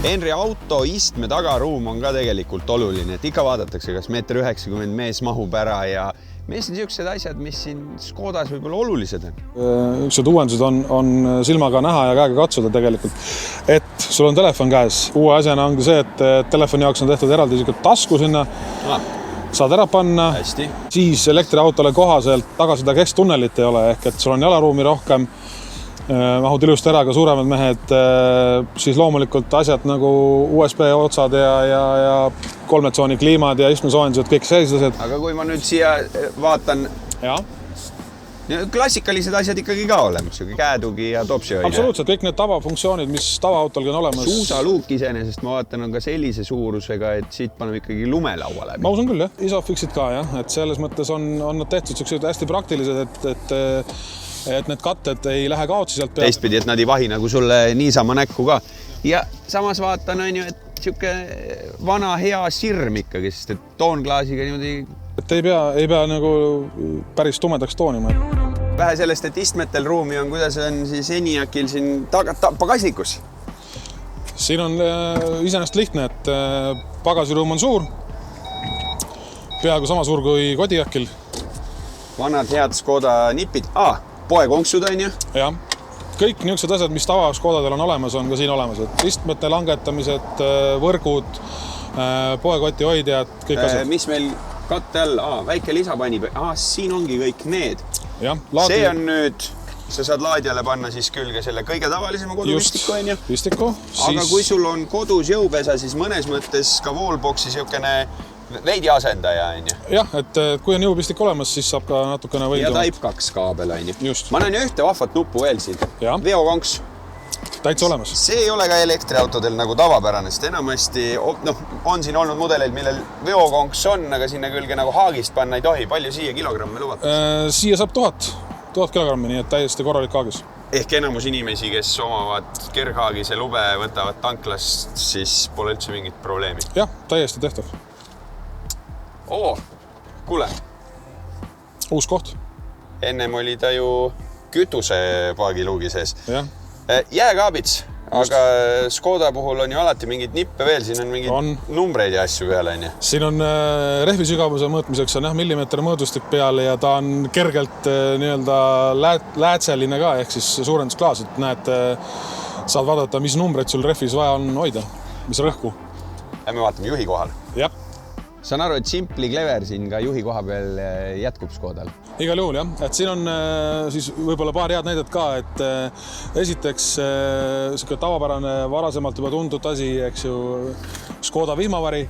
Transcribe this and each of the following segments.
Henri auto istme tagaruum on ka tegelikult oluline, et ikka vaadatakse, kas 1,90 m mees mahub ära ja mees on niisugused asjad, mis siin Škodas võib-olla olulised on. Niisugused uuendused on silmaga näha ja käega katsuda tegelikult. Et sul on telefon käes. Uue asjana ongi see, et telefoni jaoks on tehtud eraldi tasku sinna. Saad ära panna, Hästi. Siis elektriautole kohaselt taga seda kesktunnelit ei ole, ehk et sul on jalaruumi rohkem, mahud ilusti ära ka suuremad mehed, siis loomulikult asjad nagu USB otsad ja 3 tsooni kliimad ja istmesoojendused, kõik sellised asjad. Aga kui ma nüüd siia vaatan, Ja. klassikalised asjad ikkagi ka olemas, käetugi ja topsihoidja. Absoluutselt, kõik need tavafunktsioonid, mis tavaautolgi on olemas. Suusaluuk iseenesest ma vaatan on ka sellise suurusega, et siit paneb ikkagi lumelaua läbi. Ma usun küll, jah. Isofixid ka, jah. Et selles mõttes on nad tehtud hästi praktilised, et need katted ei lähe kaotsi sealt pealt. Teistpidi, et nad ei vahi nagu sulle niisama näkku ka. Ja samas vaatan, on ju, et siuke vana hea sirm ikkagi, sest et toonklaasiga niimoodi... Et ei pea nagu päris tumedaks toonima. Vähe sellest, et istmetel ruumi on, kuidas on siis Enyaqil siin pagasnikus? Siin on iseenesest lihtne, et pagasiruum on suur, peaaegu sama suur kui Kodiaqil. Vanad head Škoda nipid. Poekonksud on ju? Jah. Kõik niisugused asjad, mis tava Škodadel on olemas, on ka siin olemas. Et istmete langetamised, võrgud, poekoti hoidjad, kõik asjad. Mis meil katte all? Väike lisapani. Siin ongi kõik need. Ja, see on nüüd, sa saad laadjale panna siis külge selle kõige tavalisema kodupistiku, on ju? Pistiku. Aga kui sul on kodus jõupesa, siis mõnes mõttes ka wallboxi siukene veidi asendaja, on ju? Jah, et kui on jõupistik olemas, siis saab ka natukene võidu. Ja Type 2 kaabel, on ju? Just. Ma näen ühte vahvat nuppu veel siin. Ja. Veokonks. Täitsa olemas. See ei ole ka elektriautodel nagu tavapärane, sest enamasti on siin olnud mudeleid, millel veokonks on, aga sinna külge nagu haagist panna ei tohi. Palju siia kilogramme lubatakse? Siia saab 1000 kilogrammi, nii et täiesti korralik haagis. Ehk enamus inimesi, kes omavad kerghaagise lube, võtavad tanklast, siis pole üldse mingit probleemi. Jah, täiesti tehtav. Kuule. Uus koht. Ennem oli ta ju kütusepaagiluugi sees. Jah. Jääkaabits, aga Škoda puhul on ju alati mingid nippe veel, siin on mingid numbreid ja asju peale, on ju? Siin on rehvi sügavuse mõõtmiseks on millimeeter mõõdustik peale ja ta on kergelt nii-öelda läätseline ka, ehk siis suurendusklaas, et näed, saad vaadata, mis numbreid sul rehvis vaja on hoida, mis rõhku. Ja me vaatame juhi kohal. Jah. Saan aru, et Simply Clever siin ka juhi koha peal jätkub Škodal. Igal juhul, jah. Et siin on siis võib-olla paar head näidet ka, et esiteks tavapärane varasemalt juba tundud asi, eks ju, Škoda vihmavari.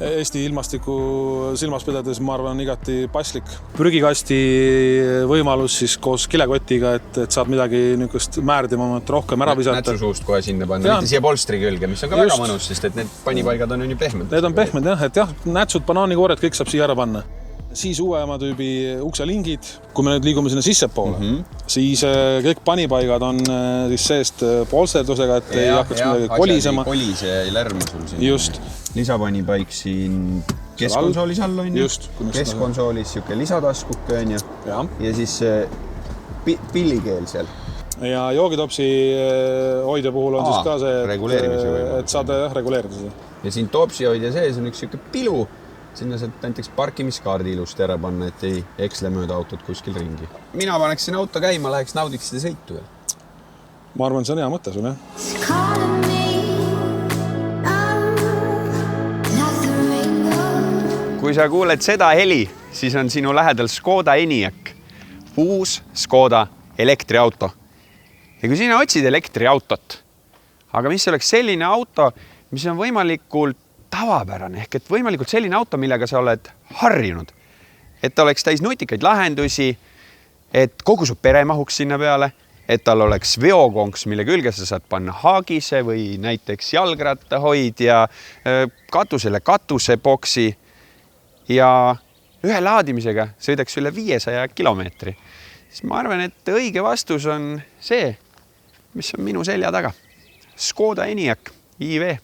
Eesti ilmastiku silmas pidades, ma arvan, on igati paslik. Prügikasti võimalus siis koos kilekotiga, et saad midagi niisugust määrdimamat rohkem ära visata. Nätsusuust kohe sinna panna, mitte siia polstri külge, mis on ka väga mõnus, sest et need panipaigad on ju pehmed. Need on pehmed, jah, et jah, nätsud, banaanikoorjad, kõik saab siia ära panna. Siis uuema tüübi ukselingid. Kui me nüüd liigume sinna sissepoole, siis kõik panipaigad on siis seest polsterdusega, et ei hakkaks midagi kolisema. Kolise ei lärma sul siin. Just. Lisapanipaik siin keskkonsoolis all on ju. Keskkonsoolis siuke lisataskuke on ju. Ja siis pillikeel seal. Ja joogitopsi hoidja puhul on siis ka see, et saad reguleerida seda. Ja siin topsi hoidja sees on üks siuke pilu. Sinna saad näiteks parkimiskaardi ilusti ära panna, et ei eksle mööda autot kuskil ringi. Mina paneks siin auto käima, läheks naudiks seda sõitu. Ma arvan, see on hea mõte sul, jah. Kui sa kuuled seda heli, siis on sinu lähedal Škoda Enyaq, uus Škoda elektriauto. Ja kui sina otsid elektriautot, aga mis oleks selline auto, mis on võimalikult tavapärane, ehk et võimalikult selline auto, millega sa oled harjunud. Et ta oleks täis nutikaid lahendusi, et kogu su pere mahuks sinna peale, et tal oleks veokonks, mille külge sa saad panna haagise või näiteks jalgrattahoidja, katusele katuseboksi ja ühe laadimisega sõidaks üle 500 kilomeetri. Siis ma arvan, et õige vastus on see, mis on minu selja taga. Škoda Enyaq IV.